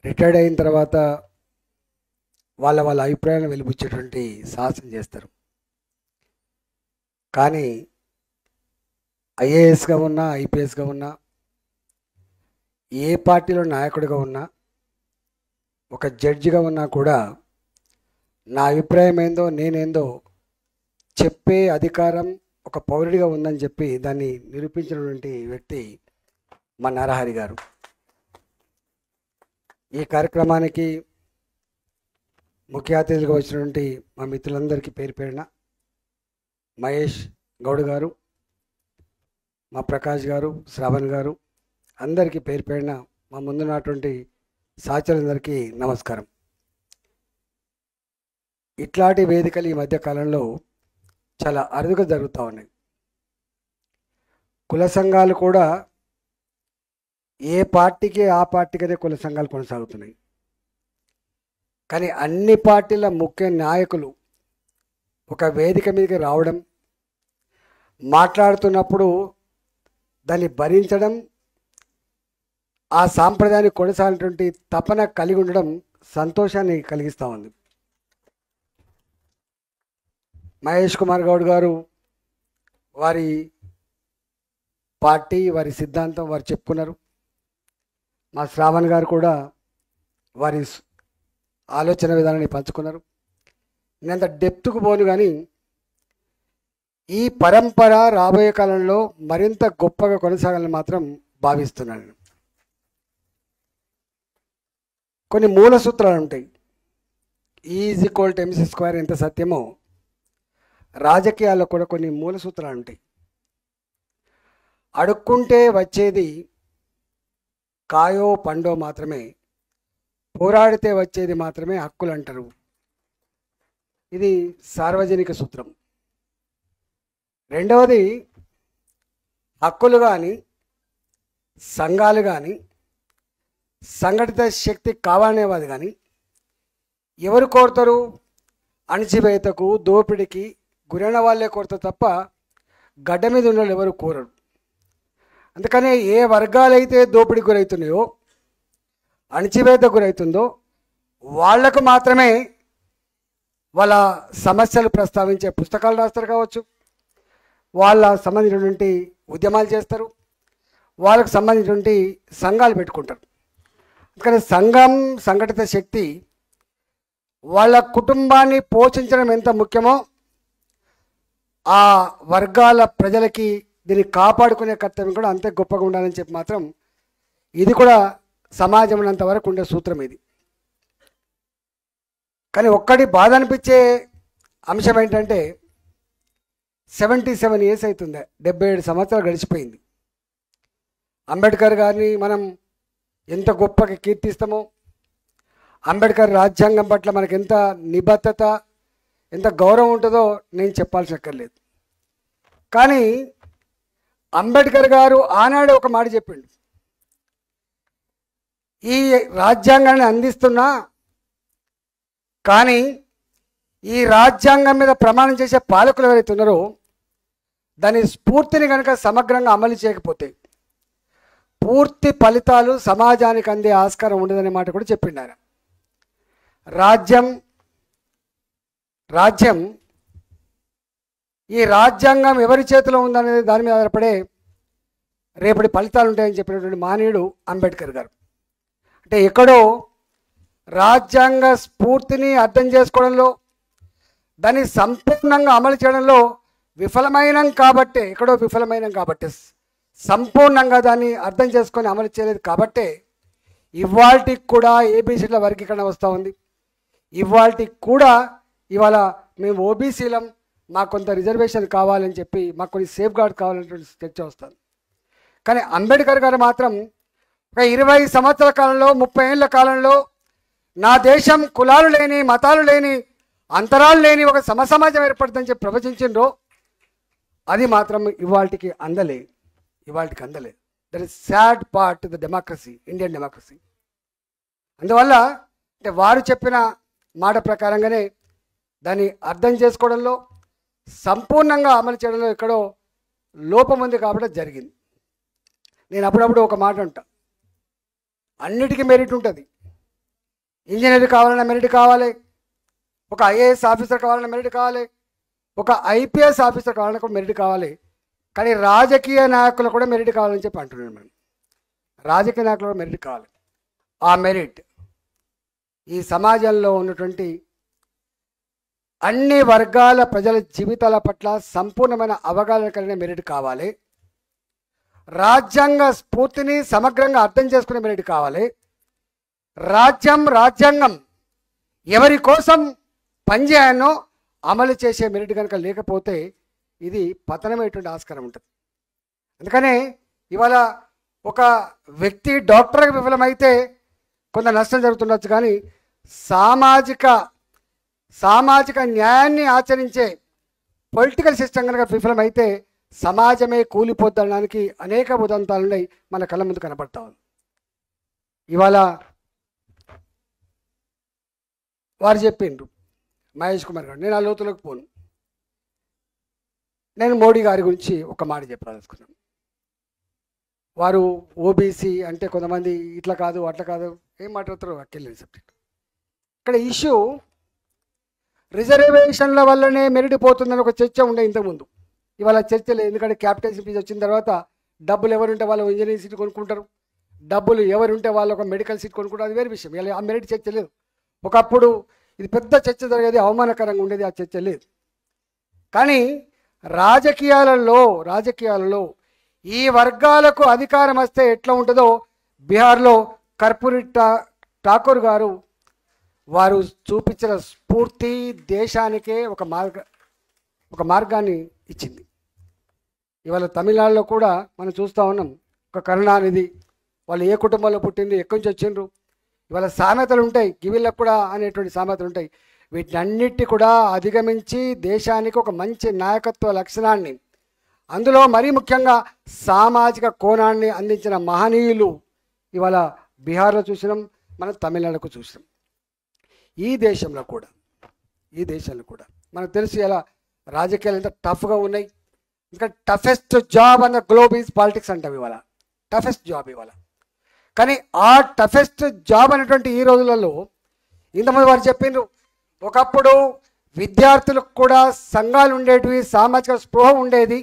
Retired అయిన తర్వాత వాళ్ళ వాళ్ళ అభిప్రాయాలను వెలిబుచ్చేటువంటి సాహసం చేస్తారు. కానీ ఐఏఎస్గా ఉన్నా, ఐపీఎస్గా ఉన్నా, ఏ పార్టీలో నాయకుడిగా ఉన్నా, ఒక జడ్జిగా ఉన్నా కూడా నా అభిప్రాయం ఏందో నేనేందో చెప్పే అధికారం ఒక పౌరుడిగా ఉందని చెప్పి దాన్ని నిరూపించినటువంటి వ్యక్తి మా నరహరి గారు. ఈ కార్యక్రమానికి ముఖ్య అతిథులుగా వచ్చినటువంటి మా మిత్రులందరికీ పేరు పేరున మహేష్ గౌడ్ గారు, మా ప్రకాష్ గారు, శ్రావణ్ గారు, అందరికీ పేరు పేరున మా ముందున్నటువంటి సహచరులందరికీ నమస్కారం. ఇట్లాంటి వేదికలు ఈ మధ్య కాలంలో చాలా అరుదుగా జరుగుతూ ఉన్నాయి. కుల సంఘాలు కూడా ఏ పార్టీకి ఆ పార్టీకనే కుల సంఘాలు కొనసాగుతున్నాయి. కానీ అన్ని పార్టీల ముఖ్య నాయకులు ఒక వేదిక మీదకి రావడం, మాట్లాడుతున్నప్పుడు దాన్ని భరించడం, ఆ సాంప్రదాయాన్ని కొనసాగినటువంటి తపన కలిగి ఉండడం సంతోషాన్ని కలిగిస్తూ ఉంది. మహేష్ కుమార్ గౌడ్ గారు వారి పార్టీ, వారి సిద్ధాంతం వారు చెప్పుకున్నారు. మా శ్రావణ్ గారు కూడా వారి ఆలోచన విధానాన్ని పంచుకున్నారు. నేనంత డెప్త్కు పోను, కానీ ఈ పరంపర రాబోయే కాలంలో మరింత గొప్పగా కొనసాగాలని మాత్రం భావిస్తున్నాను. కొన్ని మూల సూత్రాలు ఉంటాయి. E=mc² ఎంత సత్యమో రాజకీయాల్లో కూడా కొన్ని మూల సూత్రాలు ఉంటాయి. అడుక్కుంటే వచ్చేది కాయో పండో మాత్రమే, పోరాడితే వచ్చేది మాత్రమే హక్కులు అంటారు. ఇది సార్వజనిక సూత్రం. రెండవది, హక్కులు కానీ సంఘాలు కానీ సంఘటిత శక్తి కావాలనేవాది కానీ ఎవరు కోరుతారు? అణచివేతకు, దోపిడికి గురైన వాళ్ళే కోరుతారు తప్ప గడ్డ మీద ఉన్న వాళ్ళు ఎవరు కోరరు. అందుకనే ఏ వర్గాలైతే దోపిడికి గురవుతున్నాయో, అణచివేత గురవుతుందో వాళ్లకు మాత్రమే వాళ్ళ సమస్యలు ప్రస్తావించే పుస్తకాలు రాస్తారు కావచ్చు, వాళ్ళ సంబంధించినటువంటి ఉద్యమాలు చేస్తారు, వాళ్ళకు సంబంధించినటువంటి సంఘాలు పెట్టుకుంటారు. అందుకని సంఘం, సంఘటిత శక్తి వాళ్ళ కుటుంబాన్ని పోషించడం ఎంత ముఖ్యమో ఆ వర్గాల ప్రజలకి దీన్ని కాపాడుకునే కర్తవ్యం కూడా అంతే గొప్పగా ఉండాలని చెప్పి మాత్రం ఇది కూడా సమాజం అంతవరకు ఉండే సూత్రం ఇది. కానీ ఒక్కటి బాధ అనిపించే అంశం ఏంటంటే 77 years అవుతుంది, 77 సంవత్సరాలు గడిచిపోయింది. అంబేద్కర్ గారిని మనం ఎంత గొప్పగా కీర్తిస్తామో, అంబేద్కర్ రాజ్యాంగం పట్ల మనకు ఎంత నిబద్ధత, ఎంత గౌరవం ఉంటుందో నేను చెప్పాల్సి అక్కర్లేదు. కానీ అంబేద్కర్ గారు ఆనాడు ఒక మాట చెప్పిండు, ఈ రాజ్యాంగాన్ని అందిస్తున్నా కానీ ఈ రాజ్యాంగం మీద ప్రమాణం చేసే పాలకులు ఎవరైతే ఉన్నారో దాని స్ఫూర్తిని కనుక సమగ్రంగా అమలు చేయకపోతే పూర్తి ఫలితాలు సమాజానికి అందే ఆస్కారం ఉండదనే మాట కూడా చెప్పిండు ఆయన. రాజ్యం ఈ రాజ్యాంగం ఎవరి చేతిలో ఉందనేది దాని మీద ఆధారపడే రేపటి ఫలితాలు ఉంటాయని చెప్పినటువంటి మానవుడు అంబేద్కర్ గారు. అంటే ఎక్కడో రాజ్యాంగ స్ఫూర్తిని అర్థం చేసుకోవడంలో, దాన్ని సంపూర్ణంగా అమలు చేయడంలో విఫలమైనం కాబట్టే, ఎక్కడో విఫలమైనం కాబట్టే, సంపూర్ణంగా దాన్ని అర్థం చేసుకొని అమలు చేయలేదు కాబట్టే ఇవాళకి కూడా ఏబీసీల వర్గీకరణ వస్తూ ఉంది. ఇవాళకి కూడా ఇవాళ మేము ఓబీసీలం, మాకు కొంత రిజర్వేషన్ కావాలని చెప్పి, మాకు కొన్ని సేఫ్ గార్డ్ కావాలనేటువంటి చర్చ వస్తుంది. కానీ అంబేద్కర్ గారు మాత్రం ఒక 20 సంవత్సరాల కాలంలో, 30 ఏళ్ల కాలంలో నా దేశం కులాలు లేని, మతాలు లేని, అంతరాలు లేని ఒక సమసమాజం ఏర్పడుతుందని చెప్పి ప్రవచించిండ్రో అది మాత్రం ఇవాళకి అందలే. That is sad part the democracy, Indian democracy. అందువల్ల అంటే వారు చెప్పిన మాట ప్రకారంగానే దాన్ని అర్థం చేసుకోవడంలో, సంపూర్ణంగా అమలు చేయడంలో ఎక్కడో లోపం ఉంది కాబట్టి జరిగింది. నేను అప్పుడప్పుడు ఒక మాట అంటా, అన్నిటికీ మెరిట్ ఉంటుంది, ఇంజనీర్ కావాలన్నా మెరిట్ కావాలి, ఒక ఐఏఎస్ ఆఫీసర్ కావాలన్నా మెరిట్ కావాలి, ఒక ఐపీఎస్ ఆఫీసర్ కావాలన్నా కూడా మెరిట్ కావాలి. కానీ రాజకీయ నాయకులు కూడా మెరిట్ కావాలని చెప్పి అంటున్నాను. మనం రాజకీయ నాయకులు కూడా మెరిట్ కావాలి. ఆ మెరిట్ ఈ సమాజంలో ఉన్నటువంటి అన్ని వర్గాల ప్రజల జీవితాల పట్ల సంపూర్ణమైన అవగాహన కలిగిన మెరిట్ కావాలి. రాజ్యాంగ స్ఫూర్తిని సమగ్రంగా అర్థం చేసుకునే మెరిట్ కావాలి. రాజ్యాంగం ఎవరి కోసం పనిచేయాలో అమలు చేసే మెరిట్ కనుక లేకపోతే ఇది పతనమైనటువంటి ఆస్కారం ఉంటుంది. అందుకనే ఇవాళ ఒక వ్యక్తి డాక్టర్గా విఫలమైతే కొంత నష్టం జరుగుతుండొచ్చు, కానీ సామాజిక న్యాయాన్ని ఆచరించే పొలిటికల్ సిస్టమ్ కనుక విఫలమైతే సమాజమే కూలిపోద్దడానికి అనేక ఉదంతాలు ఉన్నాయి, మన కళ్ళ ముందు కనపడతా ఉంది. ఇవాళ వారు చెప్పిండ్రు మహేష్ కుమార్ గారు, నేను ఆ లోతులకు పోను. నేను మోడీ గారి గురించి ఒక మాట చెప్పాలనుకున్నాను. వారు ఓబీసీ అంటే కొంతమంది ఇట్లా కాదు అట్లా కాదు ఏం మాట్లాడతారు, అక్కర్లేని సబ్జెక్ట్. ఇక్కడ ఇష్యూ రిజర్వేషన్ల వల్లనే మెరిట్ పోతుందని ఒక చర్చ ఉండే ఇంతకుముందు. ఇవాళ చర్చ లేదు, ఎందుకంటే క్యాపిటల్ ఫీజు వచ్చిన తర్వాత డబ్బులు ఎవరుంటే వాళ్ళు ఇంజనీరింగ్ సీట్ కొనుక్కుంటారు, డబ్బులు ఎవరుంటే వాళ్ళు ఒక మెడికల్ సీట్ కొనుక్కుంటారు, అది వేరే విషయం. ఇలా ఆ మెరిట్ చర్చ లేదు. ఒకప్పుడు ఇది పెద్ద చర్చ జరిగేది, అవమానకరంగా ఉండేది, ఆ చర్చ లేదు. కానీ రాజకీయాలలో ఈ వర్గాలకు అధికారం వస్తే ఎట్లా ఉంటుందో బీహార్లో కర్పూరి ఠాకూర్ గారు వారు చూపించిన స్ఫూర్తి దేశానికే ఒక మార్గాన్ని ఇచ్చింది. ఇవాళ తమిళనాడులో కూడా మనం చూస్తూ ఉన్నాం. ఒక కరుణానిధి, వాళ్ళు ఏ కుటుంబంలో పుట్టింది, ఎక్కడి నుంచి వచ్చిండ్రు, ఇవాళ సామెతలు ఉంటాయి, గివిళ్ళకు కూడా అనేటువంటి సామెతలు ఉంటాయి. వీటన్నిటి కూడా అధిగమించి దేశానికి ఒక మంచి నాయకత్వ లక్షణాన్ని, అందులో మరీ ముఖ్యంగా సామాజిక కోణాన్ని అందించిన మహనీయులు ఇవాళ బీహార్లో చూసినాం, మనం తమిళనాడుకు చూసినాం. ఈ దేశంలో కూడా మనకు తెలుసు ఎలా రాజకీయాలు ఎంత టఫ్గా ఉన్నాయి. ఇంకా టఫెస్ట్ జాబ్ అన్న గ్లోబ్ ఈజ్ పాలిటిక్స్ అంటాం ఇవాళ, టఫెస్ట్ జాబ్ ఇవాళ. కానీ ఆ టఫెస్ట్ జాబ్ అనేటువంటి ఈ రోజులలో ఇంతమంది వారు చెప్పిండ్రు, ఒకప్పుడు విద్యార్థులకు కూడా సంఘాలు ఉండేటివి, సామాజిక స్పృహ ఉండేది.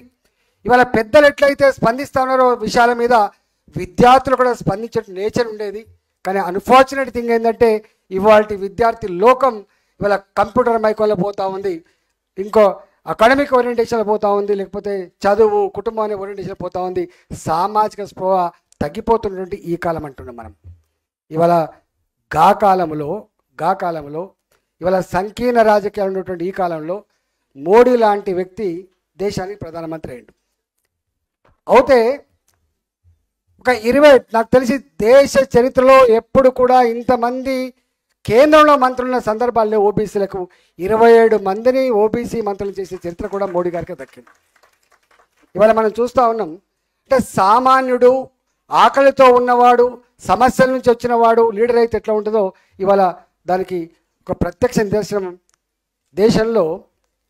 ఇవాళ పెద్దలు ఎట్లయితే స్పందిస్తున్నారో విషయాల మీద విద్యార్థులు కూడా స్పందించే నేచర్ ఉండేది. కానీ అన్ఫార్చునేట్ థింగ్ ఏంటంటే ఇవాళ విద్యార్థి లోకం ఇవాళ కంప్యూటర్ మైకోలో పోతూ ఉంది, ఇంకో అకాడమిక్ ఓరియంటేషన్లో పోతూ ఉంది, లేకపోతే చదువు కుటుంబాన్ని ఓరియంటేషన్ పోతూ ఉంది. సామాజిక స్పృహ తగ్గిపోతున్నటువంటి ఈ కాలం అంటున్నాం మనం. ఇవాళ గా కాలంలో ఇవాళ సంకీర్ణ రాజకీయాలు ఉన్నటువంటి ఈ కాలంలో మోడీ లాంటి వ్యక్తి దేశానికి ప్రధానమంత్రి అయ్యిండు. అయితే ఒక 20 నాకు తెలిసి దేశ చరిత్రలో ఎప్పుడు కూడా ఇంతమంది కేంద్రంలో మంత్రులున్న సందర్భాల్లో ఓబీసీలకు 27 మందిని ఓబీసీ మంత్రులు చేసే చరిత్ర కూడా మోడీ గారికి దక్కింది. ఇవాళ మనం చూస్తూ ఉన్నాం, అంటే సామాన్యుడు, ఆకలితో ఉన్నవాడు, సమస్యల నుంచి వచ్చినవాడు లీడర్ అయితే ఎట్లా ఉంటుందో ఇవాళ దానికి ఒక ప్రత్యక్ష నిదర్శనం దేశంలో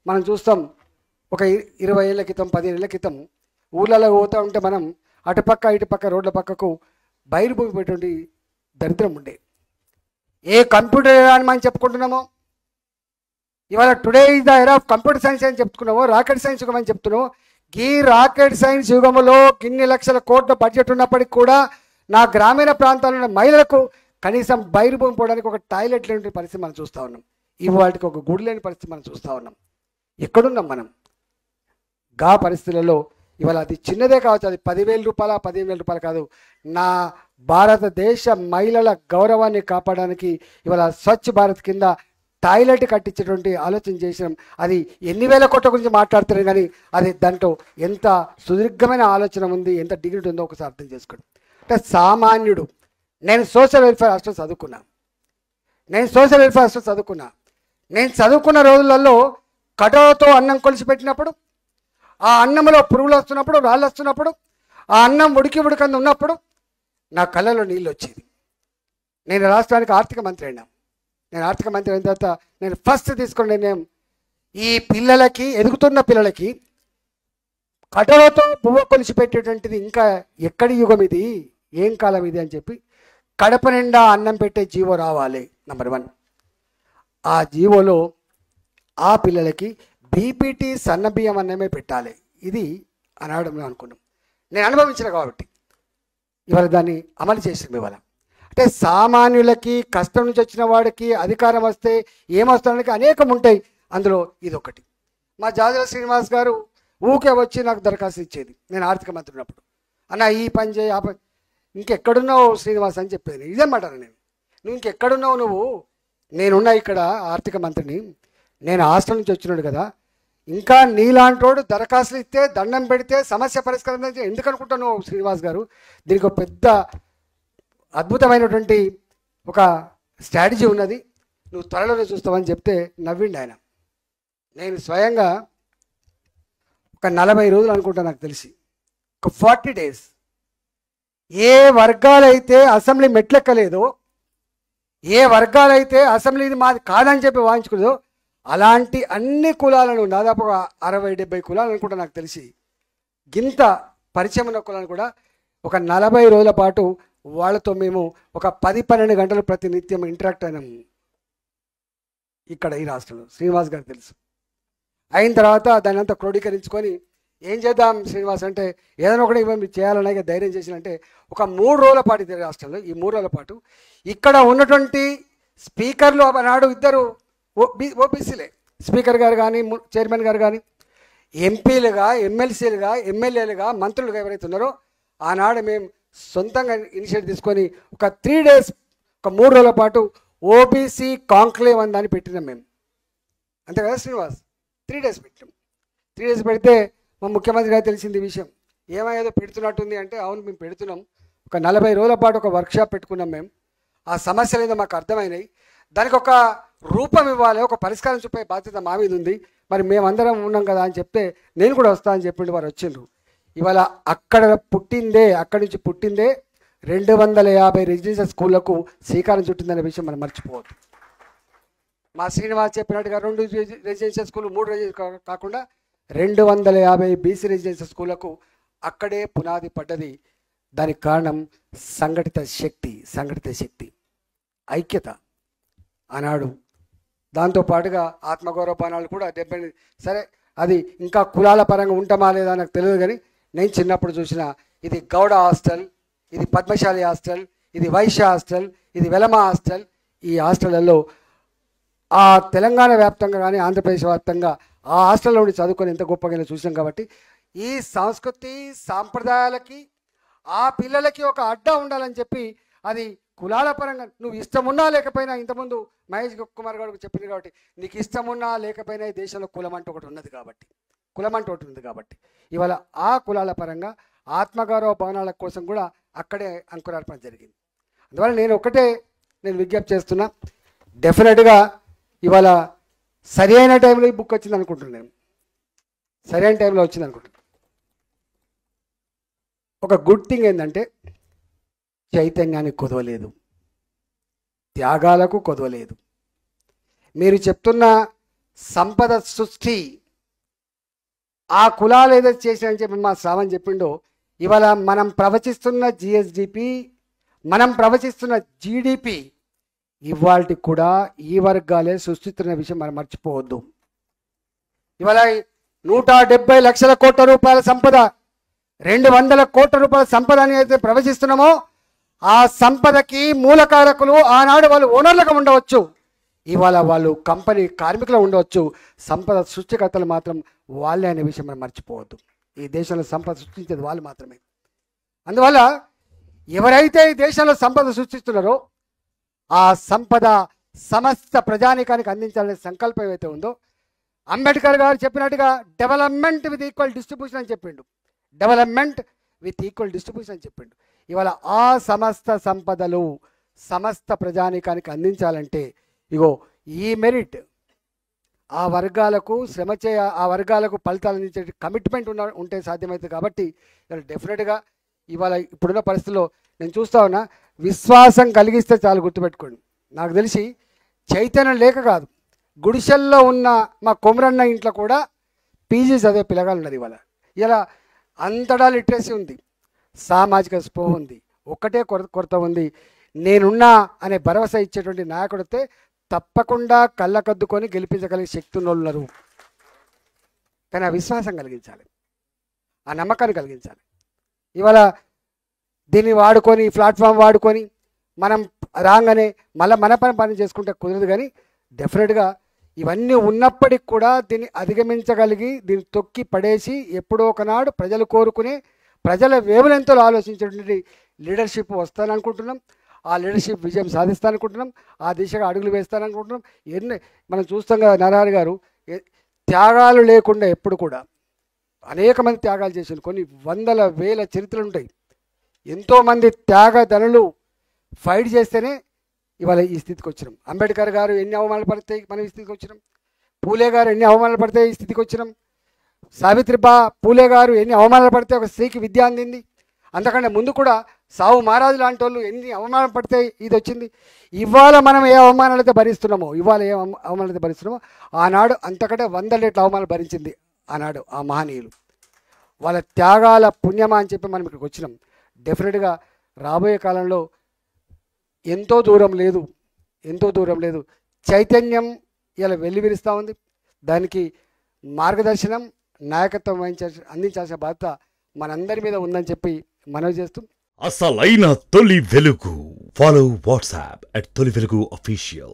మనం చూస్తాం. ఒక 20 ఏళ్ల క్రితం 15 ఏళ్ల క్రితం ఊళ్ళలో పోతూ ఉంటే మనం అటుపక్క ఇటుపక్క రోడ్ల పక్కకు బయలుభూమి పెట్టేటువంటి దరిద్రం ఉండే. ఏ కంప్యూటర్ అని మనం చెప్పుకుంటున్నామో ఇవాళ today is the era of computer science అని చెప్పుకున్నామో, రాకెట్ సైన్స్ యుగం అని చెప్తున్నామో. ఈ రాకెట్ సైన్స్ యుగంలో ఇన్ని లక్షల కోట్ల బడ్జెట్ ఉన్నప్పటికీ కూడా నా గ్రామీణ ప్రాంతాల్లో ఉన్న మహిళలకు కనీసం బయలుభూమి పోవడానికి ఒక టాయిలెట్ లేని పరిస్థితి మనం చూస్తూ ఉన్నాం. ఇవాటికి ఒక గుడి లేని పరిస్థితి మనం చూస్తూ ఉన్నాం. ఎక్కడున్నాం మనం? గా పరిస్థితులలో ఇవాళ అది చిన్నదే కావచ్చు, అది 10,000 రూపాయల 15,000 రూపాయలు కాదు. నా భారతదేశ మహిళల గౌరవాన్ని కాపాడడానికి ఇవాళ స్వచ్ఛ భారత్ కింద టాయిలెట్ కట్టించేటువంటి ఆలోచన చేసినాం. అది ఎన్ని వేల కోట్ల గురించి మాట్లాడుతున్నాం, కానీ అది దాంట్లో ఎంత సుదీర్ఘమైన ఆలోచన ఉంది, ఎంత డిగ్నిటీ ఉందో ఒకసారి అర్థం చేసుకోండి. అంటే సామాన్యుడు, నేను సోషల్ వెల్ఫేర్ హాస్టల్ చదువుకున్నా, నేను చదువుకున్న రోజులలో కటోతో అన్నం కొలిసి పెట్టినప్పుడు, ఆ అన్నంలో పురుగులు వస్తున్నప్పుడు, రాళ్ళు వస్తున్నప్పుడు, ఆ అన్నం ఉడికంది ఉన్నప్పుడు నా కళ్ళలో నీళ్ళు వచ్చేది. నేను రాష్ట్రానికి ఆర్థిక మంత్రి అయినా. నేను ఆర్థిక మంత్రి అయిన తర్వాత నేను ఫస్ట్ తీసుకున్న నిర్ణయం, ఈ పిల్లలకి, ఎదుగుతున్న పిల్లలకి కటోతో పువ్వు కొలిసి పెట్టేటువంటిది ఇంకా ఎక్కడి యుగం ఇది, ఏం కాలం ఇది అని చెప్పి కడప నిండా అన్నం పెట్టే జీవో రావాలి. నంబర్ 1. ఆ జీవోలో ఆ పిల్లలకి బీపీటీ సన్నబియ్యం అన్నమే పెట్టాలి. ఇది ఆనాడు మేము అనుకున్నాం. నేను అనుభవించిన కాబట్టి ఇవాళ దాన్ని అమలు చేసాం. ఇవాళ అంటే సామాన్యులకి, కష్టం నుంచి వచ్చిన వాడికి అధికారం వస్తే ఏమొస్తానికి అనేకం ఉంటాయి. అందులో ఇది ఒకటి. మా జాజల శ్రీనివాస్ గారు ఊకే వచ్చి నాకు దరఖాస్తు ఇచ్చేది నేను ఆర్థిక మంత్రి ఉన్నప్పుడు. అన్న ఈ పని చేయి, ఆ పని, ఇంకెక్కడున్నావు శ్రీనివాస్ అని చెప్పేది. ఇదేమంటాను నేను, నువ్వు ఇంకెక్కడున్నావు, నువ్వు నేనున్నా ఇక్కడ ఆర్థిక మంత్రిని, నేను హాస్టల్ నుంచి వచ్చినాడు కదా, ఇంకా నీలాంటోడు దరఖాస్తులు ఇస్తే దండం పెడితే సమస్య పరిష్కారం ఎందుకు అనుకుంటాను శ్రీనివాస్ గారు? దీనికి ఒక పెద్ద అద్భుతమైనటువంటి ఒక స్ట్రాటజీ ఉన్నది, నువ్వు త్వరలోనే చూస్తావని చెప్తే నవ్విండి ఆయన. నేను స్వయంగా ఒక 40 రోజులు అనుకుంటా, నాకు తెలిసి ఒక 40 days ఏ వర్గాలైతే అసెంబ్లీ మెట్లెక్కలేదో, ఏ వర్గాలైతే అసెంబ్లీ ఇది మాది కాదని చెప్పి వాయించుకునేదో అలాంటి అన్ని కులాలను, దాదాపు 60-70 కులాలు అనుకుంటా నాకు తెలిసి, గింత పరిచయం ఉన్న కులాలను కూడా ఒక 40 రోజుల పాటు వాళ్ళతో మేము ఒక 10-12 గంటలు ప్రతినిత్యం ఇంటరాక్ట్ అయినాము ఇక్కడ ఈ రాష్ట్రంలో. శ్రీనివాస్ గారు తెలుసు. అయిన తర్వాత దాన్ని అంతా క్రోడీకరించుకొని ఏం చేద్దాం శ్రీనివాస్ అంటే, ఏదైనా ఒకటి మేము చేయాలనే ధైర్యం చేసినంటే ఒక 3 రోజుల పాటు ఇది రాష్ట్రంలో, ఈ 3 రోజుల పాటు ఇక్కడ ఉన్నటువంటి స్పీకర్లు ఆనాడు 2 ఓబీసీలే, స్పీకర్ గారు కానీ చైర్మన్ గారు కానీ, ఎంపీలుగా, ఎమ్మెల్సీలుగా, ఎమ్మెల్యేలుగా, మంత్రులుగా ఎవరైతే ఉన్నారో ఆనాడు మేము సొంతంగా ఇనిషియేటివ్ తీసుకొని ఒక 3 days, ఒక 3 రోజుల పాటు ఓబీసీ కాంక్లేవ్ అని దాన్ని పెట్టినాం మేము. అంతే కదా శ్రీనివాస్? 3 days పెట్టినాం. 3 days పెడితే మా ముఖ్యమంత్రి గారు తెలిసింది విషయం, ఏమయ్యేదో పెడుతున్నట్టుంది అంటే, అవును మేము పెడుతున్నాం. ఒక 40 రోజుల పాటు ఒక వర్క్షాప్ పెట్టుకున్నాం మేము. ఆ సమస్యలు ఏదో మాకు అర్థమైనాయి, దానికి ఒక రూపం ఇవ్వాలి, ఒక పరిష్కారం చూపే బాధ్యత మా మీద ఉంది, మరి మేమందరం ఉన్నాం కదా అని చెప్తే నేను కూడా వస్తా అని చెప్పిండు. వారు వచ్చిండ్రు. ఇవాళ అక్కడ పుట్టిందే, అక్కడి నుంచి పుట్టిందే 250 రెసిడెన్షియల్ స్కూళ్లకు శ్రీకారం చుట్టిందనే విషయం మనం మర్చిపోవద్దు. మా శ్రీనివాస్ చెప్పినట్టుగా 2 రెసిడెన్షియల్ స్కూల్, 3 రెసిడెన్షియల్ కాకుండా 250 బీసీ రెసిడెన్షియల్ స్కూళ్లకు అక్కడే పునాది పడ్డది. దానికి కారణం సంఘటిత శక్తి, ఐక్యత ఆనాడు. దాంతోపాటుగా ఆత్మగౌరవ బాణాలు కూడా 70, సరే అది ఇంకా కులాల పరంగా ఉంటామా లేదా నాకు తెలియదు, కానీ నేను చిన్నప్పుడు చూసిన ఇది గౌడ హాస్టల్, ఇది పద్మశాలి హాస్టల్, ఇది వైశ్య హాస్టల్, ఇది వెలమ హాస్టల్. ఈ హాస్టళ్లలో ఆ తెలంగాణ వ్యాప్తంగా కానీ ఆంధ్రప్రదేశ్ వ్యాప్తంగా ఆ హాస్టల్లో ఉండి చదువుకొని ఎంత గొప్పగా చూసాం. కాబట్టి ఈ సంస్కృతి సాంప్రదాయాలకి ఆ పిల్లలకి ఒక అడ్డా ఉండాలని చెప్పి, అది కులాల పరంగా నువ్వు ఇష్టమున్నా లేకపోయినా, ఇంతకుముందు మహేష్ కుమార్ గారు చెప్పింది కాబట్టి, నీకు ఇష్టమున్నా లేకపోయినా ఈ దేశంలో కులం అంటూ ఒకటి ఉన్నది కాబట్టి ఇవాళ ఆ కులాల పరంగా ఆత్మగౌరవ భవనాల కోసం కూడా అక్కడే అంకురార్పణ జరిగింది. అందువల్ల నేను విజ్ఞప్తి చేస్తున్నా, డెఫినెట్గా ఇవాళ సరి అయిన టైంలో ఈ బుక్ వచ్చింది అనుకుంటున్నాను, సరైన టైంలో వచ్చింది అనుకుంటున్నాను. ఒక గుడ్ థింగ్ ఏంటంటే చైతన్యానికి కొదవలేదు, త్యాగాలకు కొదవలేదు. మీరు చెప్తున్న సంపద సృష్టి ఆ కులాలు ఏదైతే చేసినని చెప్పి మా శ్రావణ్ చెప్పిండో, ఇవాళ మనం ప్రవచిస్తున్న జిఎస్డిపి, మనం ప్రవచిస్తున్న జీడిపి ఇవాళ కూడా ఈ వర్గాలే సృష్టిస్తున్న విషయం మనం మర్చిపోవద్దు. ఇవాళ 170 లక్షల కోట్ల రూపాయల సంపద, 200 కోట్ల రూపాయల సంపద అని అయితే ప్రవచిస్తున్నామో, ఆ సంపదకి మూలకారకులు ఆనాడు వాళ్ళు ఓనర్లుగా ఉండవచ్చు, ఇవాళ వాళ్ళు కంపెనీ కార్మికులు ఉండవచ్చు, సంపద సృష్టికర్తలు మాత్రం వాళ్ళే అనే విషయం మనం మర్చిపోవద్దు. ఈ దేశంలో సంపద సృష్టించేది వాళ్ళు మాత్రమే. అందువల్ల ఎవరైతే ఈ దేశంలో సంపద సృష్టిస్తున్నారో ఆ సంపద సమస్త ప్రజానీకానికి అందించాలనే సంకల్పం ఏదైతే ఉందో, అంబేద్కర్ గారు చెప్పినట్టుగా డెవలప్మెంట్ విత్ ఈక్వల్ డిస్ట్రిబ్యూషన్ అని చెప్పిండు. డెవలప్మెంట్ విత్ ఈక్వల్ డిస్ట్రిబ్యూషన్ అని చెప్పిండు. ఇవాళ ఆ సమస్త సంపదలు సమస్త ప్రజానీకానికి అందించాలంటే ఇగో ఈ మెరిట్ ఆ వర్గాలకు ఆ వర్గాలకు ఫలితాలు అందించే కమిట్మెంట్ ఉంటే సాధ్యమవుతుంది. కాబట్టి డెఫినెట్గా ఇవాళ ఇప్పుడున్న పరిస్థితుల్లో నేను చూస్తా ఉన్నా, విశ్వాసం కలిగిస్తే చాలు. గుర్తుపెట్టుకోండి, నాకు తెలిసి చైతన్యం లేక కాదు, గుడిసెల్లో ఉన్న మా కొమరన్న ఇంట్లో కూడా పీజీ చదివే పిల్లగాళ్ళు ఉన్నారు. ఇలా అంతటా లిటరసీ ఉంది, సామాజిక స్పృహ ఉంది, ఒక్కటే కొరత ఉంది. నేనున్నా అనే భరోసా ఇచ్చేటువంటి నాయకుడితే తప్పకుండా కళ్ళకద్దుకొని గెలిపించగలిగే శక్తి ఉన్నోళ్ళు. కానీ ఆ విశ్వాసం కలిగించాలి, ఆ నమ్మకాన్ని కలిగించాలి. ఇవాళ దీన్ని వాడుకొని, ప్లాట్ఫామ్ వాడుకొని మనం రాగానే మళ్ళీ మన పని చేసుకుంటే కుదరదు. కానీ డెఫినెట్గా ఇవన్నీ ఉన్నప్పటికి కూడా దీన్ని అధిగమించగలిగి దీన్ని తొక్కి పడేసి ఎప్పుడో ఒకనాడు ప్రజలు కోరుకునే, ప్రజల వేవులెంతలో ఆలోచించేటువంటి లీడర్షిప్ వస్తాననుకుంటున్నాం. ఆ లీడర్షిప్ విజయం సాధిస్తాననుకుంటున్నాం. ఆ దిశగా అడుగులు వేస్తాననుకుంటున్నాం. మనం చూస్తాం కదా, నరహరి గారు త్యాగాలు లేకుండా ఎప్పుడు కూడా అనేక మంది త్యాగాలు చేశారు. కొన్ని వందల వేల చరిత్రలు ఉంటాయి. ఎంతోమంది త్యాగధనులు ఫైట్ చేస్తేనే ఇవాళ ఈ స్థితికి వచ్చినాం. అంబేద్కర్ గారు ఎన్ని అవమానాలు పడితే మనం ఈ స్థితికి వచ్చినాం. పూలే గారు ఎన్ని అవమానాలు పడితే ఈ స్థితికి వచ్చినాం. సావిత్రిబా పూలే గారు ఎన్ని అవమానాలు పడితే ఒక స్త్రీకి విద్య అందింది. అంతకంటే ముందు కూడా సావు మహారాజు లాంటి వాళ్ళు ఎన్ని అవమానాలు పడితే ఇది వచ్చింది. ఇవాళ మనం ఏ అవమానాలు అయితే భరిస్తున్నామో, ఆనాడు అంతకంటే 100 రెట్ల అవమానాలు భరించింది ఆనాడు ఆ మహనీయులు. వాళ్ళ త్యాగాల పుణ్యమా అని చెప్పి మనం ఇక్కడికి వచ్చినాం. డెఫినెట్గా రాబోయే కాలంలో ఎంతో దూరం లేదు చైతన్యం ఇలా వెల్లివిరుస్తూ ఉంది. దానికి మార్గదర్శనం, నాయకత్వం అందించాల్సిన బాధ్యత మనందరి మీద ఉందని చెప్పి మనవి చేస్తూ, అసలైన తొలి వెలుగు. ఫాలో వాట్సాప్ @తొలి వెలుగు official.